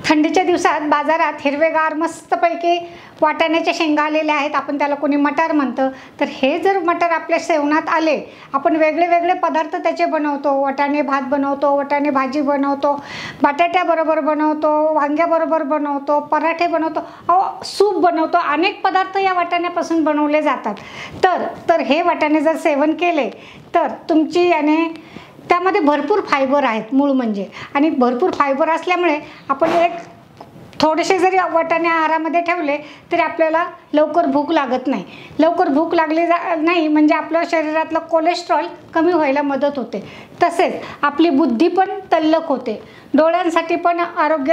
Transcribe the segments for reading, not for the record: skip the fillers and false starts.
थंडीच्या दिवसात बाजारात हिरवेगार मस्तपैकी वाटाण्याच्या शेंगा आलेल्या आहेत. आपण त्याला कोणी मटार म्हणतं. तर हे जर मटार आपल्या सेवनात आले, आपण वेगळे वेगळे पदार्थ त्याचे बनवतो. वाटाणे भात बनवतो, वाटाणे भाजी बनवतो, बटाट्याबरोबर बनवतो, वांग्याबरोबर बनवतो, पराठे बनवतो, सूप बनवतो. अनेक पदार्थ या वाटाण्यापासून बनवले जातात. तर हे वाटाणे जर सेवन केले तर तुमची त्यामध्ये भरपूर फायबर आहेत मूळ म्हणजे. आणि भरपूर फायबर असल्यामुळे आपण थोडेसे जरी वाटाणे आहारामध्ये ठेवले तरी आपल्याला लवकर भूक लागत नाही. लवकर भूक लागली नाही म्हणजे आपल्या शरीरातलं कोलेस्ट्रॉल कमी व्हायला मदत होते. तसेच आपली बुद्धी पण तल्लख होते. डोळ्यांसाठी पण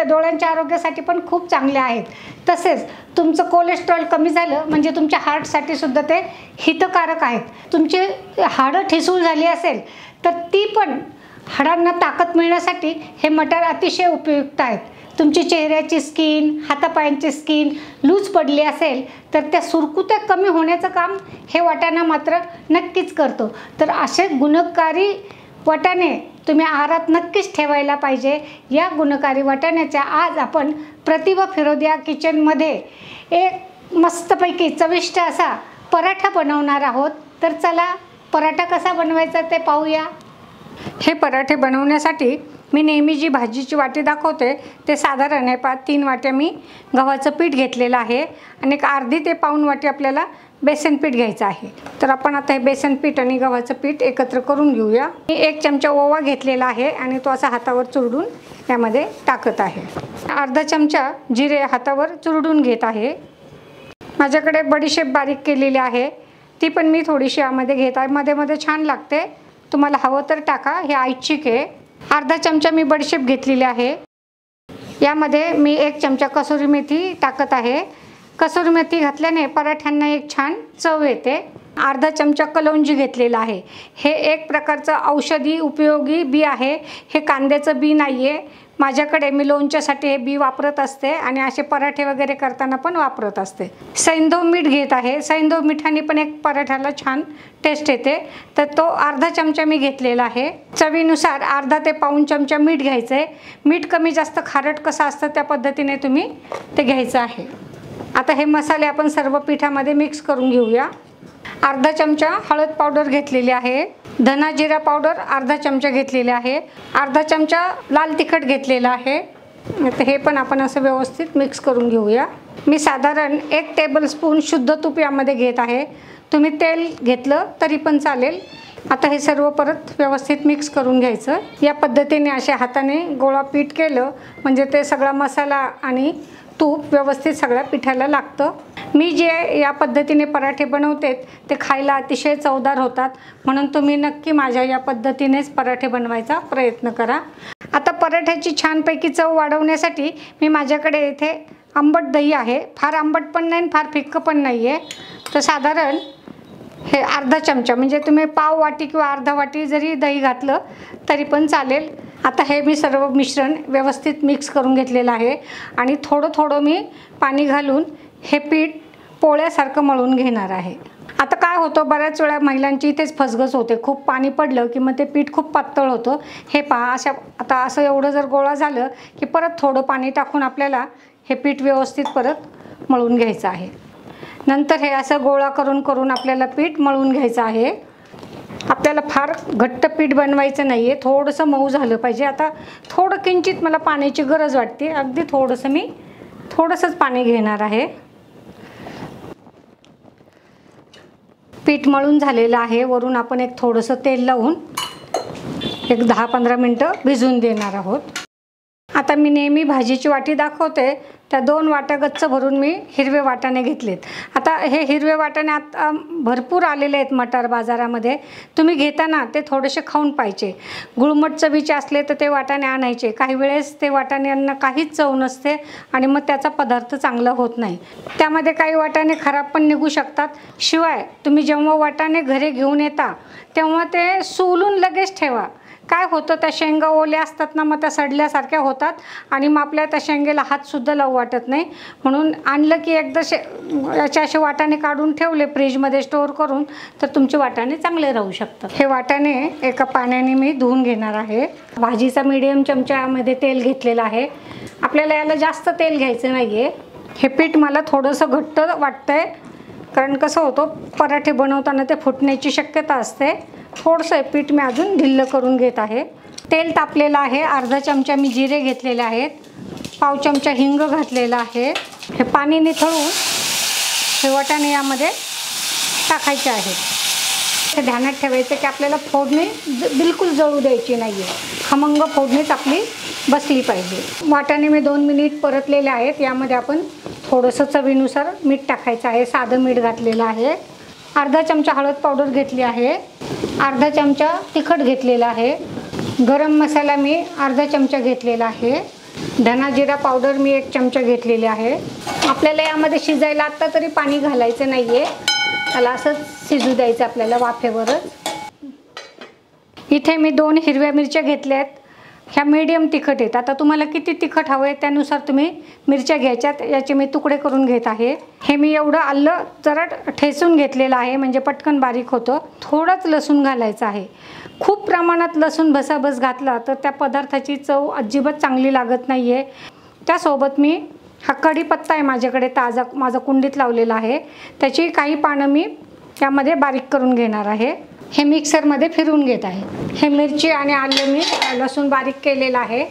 डोळ्यांच्या आरोग्यासाठी पण खूप चांगले आहेत. तसेच तुमचं कोलेस्ट्रॉल कमी झालं म्हणजे तुमच्या हार्टसाठी सुद्धा ते हितकारक आहेत. तुमची हाडं ठिसूळ झाली असेल तर ती पण हाडांना ताकद मिळण्यासाठी हे मटार अतिशय उपयुक्त आहेत. तुमची चेहऱ्याची स्किन, हातापायांची स्किन लूज पडली असेल तर त्या सुरकुत्या कमी होण्याचं काम हे वाटाणा मात्र नक्कीच करतो. तर असे गुणकारी वाटाणे तुम्ही आहारात नक्कीच ठेवायला पाहिजे. या गुणकारी वाटाण्याच्या आज आपण प्रतिभा फिरोदिया किचनमध्ये एक मस्तपैकी चविष्ट असा पराठा बनवणार आहोत. तर चला पराठा कसा बनवायचा ते पाहूया. हे पराठे बनवण्यासाठी मी नेहमी जी भाजीची वाटी दाखवते ते साधारण आहे 3 वाट्या मी गव्हाचं पीठ घेतलेलं आहे आणि एक अर्धी ते पाऊण वाटी आपल्याला बेसन पीठ घ्यायचं आहे. तर आपण आता हे बेसन पीठ आणि गव्हाचं पीठ एकत्र करून घेऊया. मी 1 चमचा ओवा घेतलेला आहे आणि तो असा हातावर चुरडून यामध्ये टाकत आहे. अर्धा चमचा जिरे हातावर चुरडून घेत आहे. माझ्याकडे बडीशेप बारीक केलेली आहे, ती पण मी थोडीशी यामध्ये घेत आहे. मध्ये मध्ये छान लागते, तुम्हाला हवं तर टाका, हे ऐच्छिक आहे. अर्धा चमचा मी बडीशेप घेतलेली आहे. यामध्ये मी 1 चमचा कसुरी मेथी टाकत आहे. कसुरी मेथी घातल्याने पराठ्यांना एक छान चव येते. अर्धा चमचा कलौंजी घेतलेला आहे. हे एक प्रकारचं औषधी उपयोगी बी आहे. हे कांद्याचं बी नाही आहे. माझ्याकडे मी लोणच्यासाठी हे बी वापरत असते आणि असे पराठे वगैरे करताना पण वापरत असते. सैंधव मीठ घेत आहे. सैंधव मिठाने पण एक पराठ्याला छान टेस्ट येते. तर तो अर्धा चमचा मी घेतलेला आहे. चवीनुसार अर्धा ते पाऊण चमचा मीठ घ्यायचं आहे. मीठ कमी जास्त खारट कसं असतं त्या पद्धतीने तुम्ही ते घ्यायचं आहे. आता हे मसाले आपण सर्व पिठामध्ये मिक्स करून घेऊया. अर्धा चमचा हळद पावडर घेतलेली आहे. धना जिरा पावडर अर्धा चमचा घेतलेला आहे. अर्धा चमचा लाल तिखट घेतलेला आहे. आता हे पण आपण असं व्यवस्थित मिक्स करून घेऊया. मी साधारण 1 टेबलस्पून शुद्ध तूप यामध्ये घेत आहे. तुम्ही तेल घेतलं तरी पण चालेल. आता हे सर्व परत व्यवस्थित मिक्स करून घ्यायचं. या पद्धतीने अशा हाताने गोळा पीठ केलं म्हणजे ते सगळा मसाला आणि तूप व्यवस्थित सगळ्या पिठाला लागतं. मी जे या पद्धतीने पराठे बनवते ते खायला अतिशय चवदार होतात. म्हणून तुम्ही नक्की माझ्या या पद्धतीनेच पराठे बनवायचा प्रयत्न करा. आता पराठ्याची छानपैकी चव वाढवण्यासाठी मी माझ्याकडे इथे आंबट दही आहे. फार आंबट पण नाही, फार फिक्कं पण नाही आहे. तर साधारण हे अर्धा चमचा म्हणजे तुम्ही पाव वाटी किंवा अर्धा वाटी जरी दही घातलं तरी पण चालेल. आता हे मी सर्व मिश्रण व्यवस्थित मिक्स करून घेतलेलं आहे आणि थोडं थोडं मी पाणी घालून हे पीठ पोळ्यासारखं मळून घेणार आहे. आता काय होतं, बऱ्याच वेळा महिलांची इथेच फसगस होते. खूप पाणी पडलं की मग ते पीठ खूप पातळ होतं. हे पहा, आता असं एवढं जर गोळा झालं की परत थोडं पाणी टाकून आपल्याला हे पीठ व्यवस्थित परत मळून घ्यायचं आहे. नंतर हे असं गोळा करून करून आपल्याला पीठ मळून घ्यायचं आहे. आपल्याला फार घट्ट पीठ बनवायचं नाही आहे, थोडंसं मऊ झालं पाहिजे. आता थोडं किंचित मला पाण्याची गरज वाटते. अगदी थोडंसं मी थोडंसंच पाणी घेणार आहे. पीठ मळून झालेलं आहे. वरून आपण एक थोडंसं तेल लावून एक 10-15 मिनटं भिजून देणार आहोत. आता मी नेहमी भाजीची वाटी दाखवते त्या 2 वाट्या गच्च भरून मी हिरवे वाटाणे घेतलेत. आता हे हिरवे वाटाणे आता भरपूर आलेले आहेत मटार बाजारामध्ये. तुम्ही घेताना ते थोडेसे खाऊन पाहिजे. गुळमट चवीचे असले तर ते वाटाणे आणायचे. काही वेळेस ते वाटाण्यांना काहीच चव नसते आणि मग त्याचा पदार्थ चांगला होत नाही. त्यामध्ये काही वाटाणे खराब पण निघू शकतात. शिवाय तुम्ही जेव्हा वाटाणे घरी घेऊन येता तेव्हा ते सोलून लगेच ठेवा. काय होतं, त्या शेंगा ओल्या असतात ना, मग त्या सडल्यासारख्या होतात आणि मग आपल्या त्या शेंगेला हातसुद्धा लावू वाटत नाही. म्हणून आणलं की एकदा याचे असे वाटाणे काढून ठेवले फ्रीजमध्ये स्टोअर करून तर तुमचे वाटाणे चांगले राहू शकतात. हे वाटाणे एका पाण्याने मी धुवून घेणार आहे. भाजीचा मीडियम चमच्यामध्ये तेल घेतलेलं आहे आपल्याला याला जास्त तेल घ्यायचं नाही आहे. हे पीठ मला थोडंसं घट्ट वाटतंय, कारण कसं होतं पराठे बनवताना ते फुटण्याची शक्यता असते. थोडंसं हे पीठ मी अजून ढिल्लं करून घेत आहे. तेल तापलेलं आहे. अर्धा चमचा मी जिरे घेतलेले आहेत. पाव चमचा हिंग घातलेला आहे. हे पाणी निथळून हे वाटाणे यामध्ये टाकायचे आहेत. हे ध्यानात ठेवायचं की आपल्याला फोडणी बिलकुल जळू द्यायची नाही आहे. खमंग फोडणीच आपली बसली पाहिजे. वाटाणे मी 2 मिनिट परतलेले आहेत. यामध्ये आपण थोडंसं चवीनुसार मीठ टाकायचं आहे. साधं मीठ घातलेलं आहे. अर्धा चमचा हळद पावडर घेतली आहे. अर्धा चमचा तिखट घेतलेला आहे. गरम मसाला मी अर्धा चमचा घेतलेला आहे. धना जिरा पावडर मी 1 चमचा घेतलेली आहे. आपल्याला यामध्ये शिजायला आत्ता तरी पाणी घालायचं नाही आहे. त्याला असंच शिजू द्यायचं आपल्याला वाफेवरच. इथे मी 2 हिरव्या मिरच्या घेतल्या आहेत. ह्या मीडियम तिखट आहेत. आता तुम्हाला किती तिखट हवं आहे त्यानुसार तुम्ही मिरच्या घ्यायच्यात. याचे मी तुकडे करून घेत आहे. हे मी एवढं आलं जरा ठेचून घेतलेलं आहे, म्हणजे पटकन बारीक होतं. थोडंच लसूण घालायचं आहे. खूप प्रमाणात लसूण भसाभस घातला तर त्या पदार्थाची चव अजिबात चांगली लागत नाही आहे. त्यासोबत मी हा कढीपत्ता आहे माझ्याकडे ताजा, माझा कुंडीत लावलेला आहे. त्याची काही पानं मी त्यामध्ये बारीक करून घेणार आहे. हे मिक्सरमध्ये फिरवून घेत आहे. हे मिरची आणि आलं मी लसूण बारीक केलेलं आहे.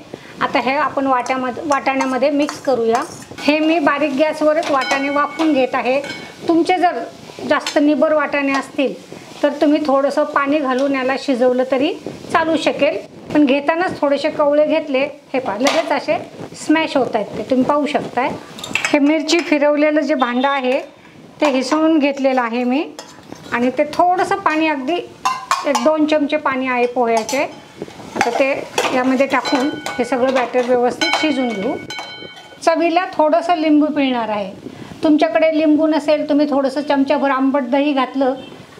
आता हे आपण वाटाण्यामध्ये मिक्स करूया. हे मी बारीक गॅसवरच वाटाणे वाफवून घेत आहे. तुमचे जर जास्त निबर वाटाणे असतील तर तुम्ही थोडंसं पाणी घालून याला शिजवलं तरी चालू शकेल. पण घेतानाच थोडेसे कवळे घेतले, हे पहा लगेच असे स्मॅश होत आहेत. ते तुम्ही पाहू शकताय. हे मिरची फिरवलेलं जे भांडं आहे ते हिसळून घेतलेलं आहे मी. आणि ते थोडंसं पाणी, अगदी 1-2 चमचे पाणी आहे पोह्याचे. आता ते यामध्ये टाकून हे सगळं बॅटर व्यवस्थित शिजून घेऊ. चवीला थोडंसं लिंबू पिळणार आहे. तुमच्याकडे लिंबू नसेल, तुम्ही थोडंसं चमचाभर आंबट दही घातलं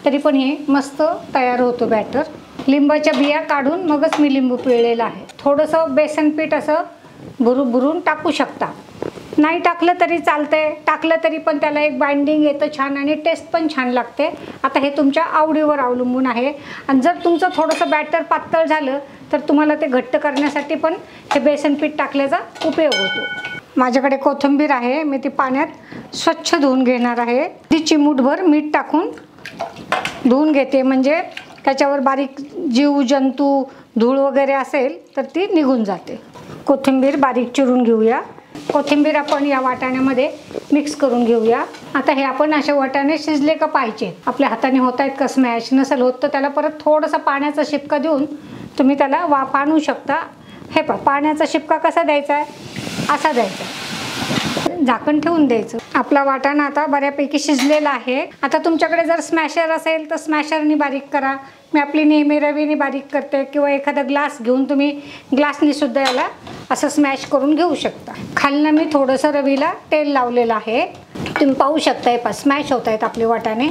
तरी पण हे मस्त तयार होतं बॅटर. लिंबाच्या बिया काढून मगच मी लिंबू पिळलेलं आहे. थोडंसं बेसन पीठ असं भरून टाकू शकता. नाही टाकलं तरी चालतंय. टाकलं तरी पण त्याला एक बाइंडिंग येतं छान आणि टेस्ट पण छान लागते. आता हे तुमच्या आवडीवर अवलंबून आहे. आणि जर तुमचं थोडंसं बॅटर पातळ झालं तर तुम्हाला ते घट्ट करण्यासाठी पण हे बेसन पीठ टाकल्याचा उपयोग होतो. माझ्याकडे कोथिंबीर आहे. मी ती पाण्यात स्वच्छ धुवून घेणार आहे. ती चिमूटभर मीठ टाकून धुवून घेते, म्हणजे त्याच्यावर बारीक जीव जंतू धूळ वगैरे असेल तर ती निघून जाते. कोथिंबीर बारीक चिरून घेऊया. कोथिंबीर आपण या वाटाण्यामध्ये मिक्स करून घेऊया. आता हे आपण असे वाटाणे शिजले का पाहिजे, आपल्या हाताने होत आहेत का स्मॅश, नसेल होत तर त्याला परत थोडासा पाण्याचा शिपका देऊन तुम्ही त्याला वाफ आणू शकता. हे पहा, पाण्याचा शिपका कसा द्यायचा आहे, असा द्यायचा. झाकण ठेवून द्यायचं. आपला वाटाणा आता बऱ्यापैकी शिजलेला आहे. आता तुमच्याकडे जर स्मॅशर असेल तर स्मॅशरनी बारीक करा. मी आपली नेहमी रवीने बारीक करते, किंवा एखादा ग्लास घेऊन तुम्ही ग्लासनी सुद्धा याला असं स्मॅश करून घेऊ शकता. खालनं मी थोडंसं रवीला तेल लावलेलं आहे. तुम्ही पाहू शकताय, पहा स्मॅश होत आहेत आपले वाटाणे.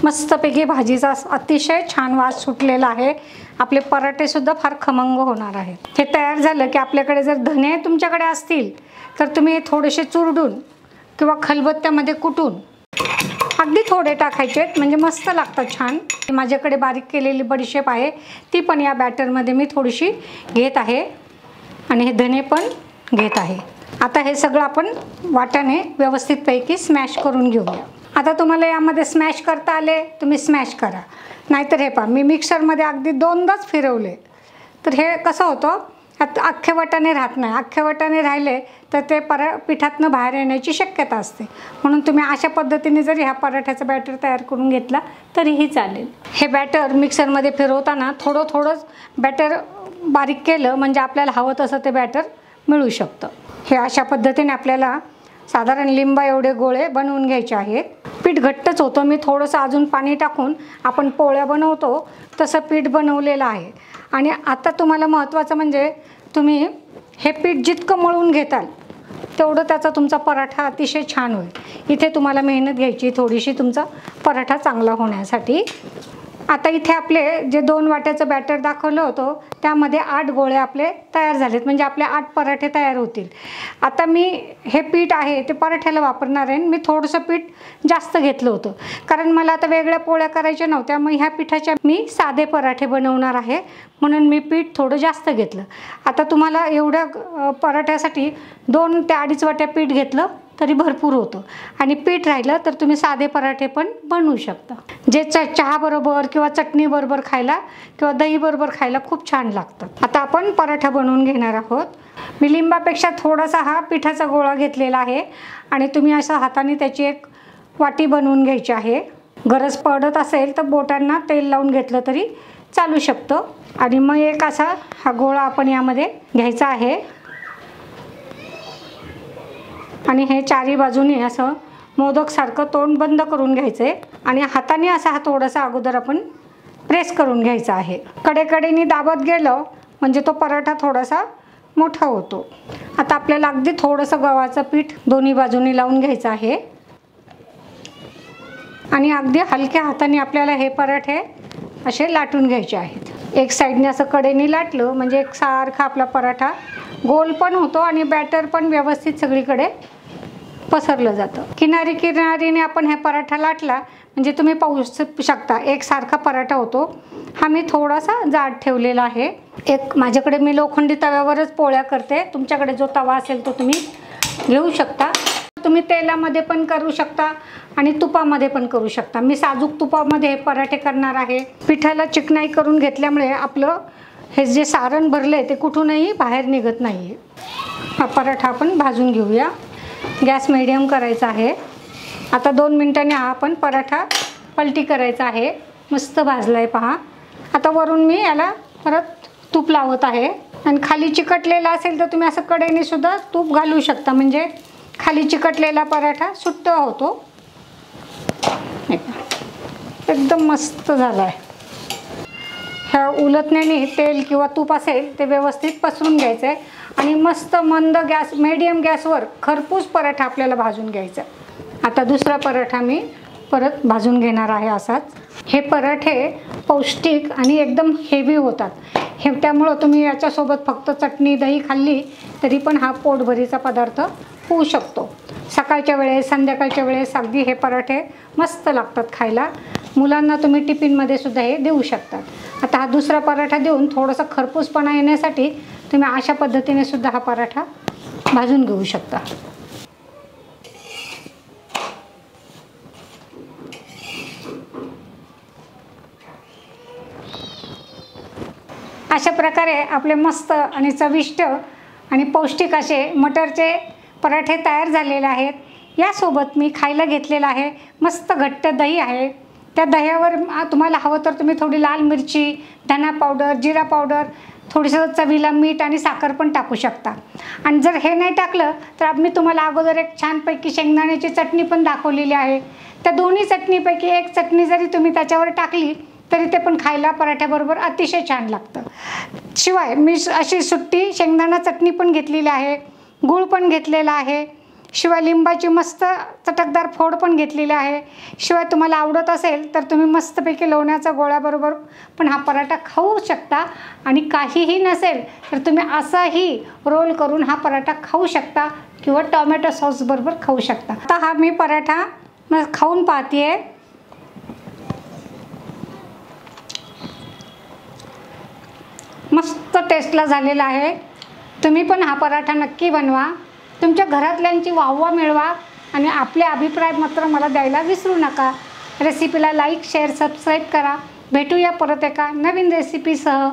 मस्तपैकी भाजीचा अतिशय छान वास सुटलेला आहे. आपले पराठे सुद्धा फार खमंग होणार आहेत. हे तयार झालं की आपल्याकडे जर धने तुमच्याकडे असतील तर तुम्ही थोडेसे चुरडून किंवा खलबत्त्यामध्ये कुटून अगदी थोडे टाकायचे आहेत, म्हणजे मस्त लागतात छान. माझ्याकडे बारीक केलेली बडीशेप आहे, ती पण या बॅटरमध्ये मी थोडीशी घेत आहे. आणि हे धने पण घेत आहे. आता हे सगळं आपण वाटाणे व्यवस्थितपैकी स्मॅश करून घेऊया. आता तुम्हाला यामध्ये स्मॅश करता आले तुम्ही स्मॅश करा, नाहीतर हे पहा मी मिक्सरमध्ये अगदी 2दाच फिरवले तर हे कसं होतं, अख्खे वाटाणे राहत नाही. अख्खे वाटाणे राहिले तर ते पिठातनं बाहेर येण्याची शक्यता असते. म्हणून तुम्ही अशा पद्धतीने जर ह्या पराठ्याचा बॅटर तयार करून घेतला तरीही चालेल. हे बॅटर मिक्सरमध्ये फिरवताना थोडं बॅटर बारीक केलं म्हणजे आपल्याला हवं तसं ते बॅटर मिळू शकतं. हे अशा पद्धतीने आपल्याला साधारण लिंबा एवढे गोळे बनवून घ्यायचे आहेत. पीठ घट्टच होतं. मी थोडंसं अजून पाणी टाकून आपण पोळ्या बनवतो तसं पीठ बनवलेलं आहे. आणि आता तुम्हाला महत्त्वाचं म्हणजे तुम्ही हे पीठ जितकं मळून घेताल तेवढं त्याचा तुमचा पराठा अतिशय छान होईल. इथे तुम्हाला मेहनत घ्यायची थोडीशी तुमचा पराठा चांगला होण्यासाठी. आता इथे आपले जे 2 वाट्याचं बॅटर दाखवलं होतं त्यामध्ये 8 गोळे आपले तयार झालेत, म्हणजे आपले 8 पराठे तयार होतील. आता मी हे पीठ आहे ते पराठ्याला वापरणार आहे. मी थोडंसं पीठ जास्त घेतलं होतं कारण मला आता वेगळ्या पोळ्या करायच्या नव्हत्या. मग ह्या पिठाच्या मी साधे पराठे बनवणार आहे, म्हणून मी पीठ थोडं जास्त घेतलं. आता तुम्हाला एवढ्या पराठ्यासाठी 2 ते 2.5 वाट्या पीठ घेतलं तरी भरपूर होतं, आणि पीठ राहिलं तर तुम्ही साधे पराठे पण बनवू शकता, जे चहा बरोबर किंवा चटणी बरोबर खायला किंवा दही बरोबर खायला खूप छान लागतं. आता आपण पराठा बनवून घेणार आहोत. मी लिंबापेक्षा थोडासा हा पिठाचा गोळा घेतलेला आहे, आणि तुम्ही असं हाताने त्याची एक वाटी बनवून घ्यायची आहे. गरज पडत असेल तर बोटांना तेल लावून घेतलं तरी चालू शकतं. आणि मग एक असा हा गोळा आपण यामध्ये घ्यायचा आहे, आणि हे चारी बाजूने असं मोदकसारखं तोंड बंद करून घ्यायचं आहे, आणि हाताने असा हा थोडासा अगोदर आपण प्रेस करून घ्यायचा आहे. कडेकडेने दाबत गेलं म्हणजे तो पराठा थोडासा मोठा होतो. आता आपल्याला अगदी थोडंसं गव्हाचं पीठ दोन्ही बाजूनी लावून घ्यायचं आहे, आणि अगदी हलक्या हाताने आपल्याला हे पराठे असे लाटून घ्यायचे आहेत. एक साईडने असं कडेने लाटलं म्हणजे एकसारखा आपला पराठा गोल पण होतो आणि बॅटर पण व्यवस्थित सगळीकडे पसरलं जातं. किनारी किनारीने आपण हे पराठा लाटला म्हणजे तुम्ही पाहू शकता एकसारखा पराठा होतो. हा मी थोडासा जाड ठेवलेला आहे. एक माझ्याकडे मी लोखंडी तव्यावरच पोळ्या करते. तुमच्याकडे जो तवा असेल तो तुम्ही घेऊ शकता. तुम्ही तेलामध्ये पण करू शकता आणि तुपामध्ये पण करू शकता. मी साजूक तुपामध्ये हे पराठे करणार आहे. पिठाला चिकनाई करून घेतल्यामुळे आपलं हे जे सारण भरले ते कुठूनही बाहेर निघत नाही. हा पराठा आपण भाजून घेऊया. गॅस मीडियम करायचा आहे. आता 2 मिनिटांनी हा आपण पराठा पलटी करायचा आहे. मस्त भाजला आहे पहा. आता वरून मी याला परत तूप लावत आहे, आणि खाली चिकटलेला असेल तर तुम्ही असं कडेने सुद्धा तूप घालू शकता, म्हणजे खाली चिकटलेला पराठा सुट्ट होतो. एकदम मस्त झाला आहे. ह्या उलटण्याने तेल किंवा तूप असेल ते व्यवस्थित पसरून घ्यायचं आहे, आणि मस्त मंद गॅस मीडियम गॅसवर खरपूस पराठा आपल्याला भाजून घ्यायचा. आता दुसरा पराठा मी परत भाजून घेणार आहे असाच. हे पराठे पौष्टिक आणि एकदम हेवी होतात. हे त्यामुळं तुम्ही याच्यासोबत फक्त चटणी दही खाल्ली तरी पण हा पोटभरीचा पदार्थ होऊ शकतो. सकाळच्या वेळेस संध्याकाळच्या वेळेस अगदी हे पराठे मस्त लागतात खायला. मुलांना तुम्ही टिफिनमध्ये सुद्धा हे देऊ शकतात. आता हा दुसरा पराठा देऊन थोडासा खरपूसपणा येण्यासाठी तुम्ही अशा पद्धतीने सुद्धा हा पराठा भाजून घेऊ शकता. अशा प्रकारे आपले मस्त आणि चविष्ट आणि पौष्टिक असे मटरचे पराठे तयार झालेले आहेत. यासोबत मी खायला घेतलेला आहे मस्त घट्ट दही आहे. त्या दह्यावर तुम्हाला हवं तर तुम्ही थोडी लाल मिरची, धना पावडर, जिरा पावडर, थोडंसं चवीला मीठ आणि साखर पण टाकू शकता. आणि जर हे नाही टाकलं तर मी तुम्हाला अगोदर एक छानपैकी शेंगदाण्याची चटणी पण दाखवलेली आहे. त्या दोन्ही चटणीपैकी एक चटणी जरी तुम्ही त्याच्यावर टाकली तरी ते पण खायला पराठ्याबरोबर अतिशय छान लागतं. शिवाय मी अशी सुट्टी शेंगदाणा चटणी पण घेतलेली आहे, गूळ पण घेतलेला आहे, शिवाय लिंबाची मस्त चटकदार फोड पण घेतलेली आहे. शिवाय तुम्हाला आवडत असेल तर तुम्ही मस्तपैकी लोण्याच्या गोळ्याबरोबर पण हा पराठा खाऊ शकता. आणि काहीही नसेल तर तुम्ही असाही रोल करून हा पराठा खाऊ शकता किंवा टोमॅटो सॉस बरोबर खाऊ शकता. आता हा मी पराठा खाऊन पाहते. मस्त टेस्टला झालेला आहे. तुम्ही पण हा पराठा नक्की बनवा. तुमच्या घरातल्यांची वाहवा मिळवा आणि आपले अभिप्राय मात्र मला द्यायला विसरू नका. रेसिपीला लाईक, शेअर, सबस्क्राईब करा. भेटूया परत एका नवीन रेसिपीसह.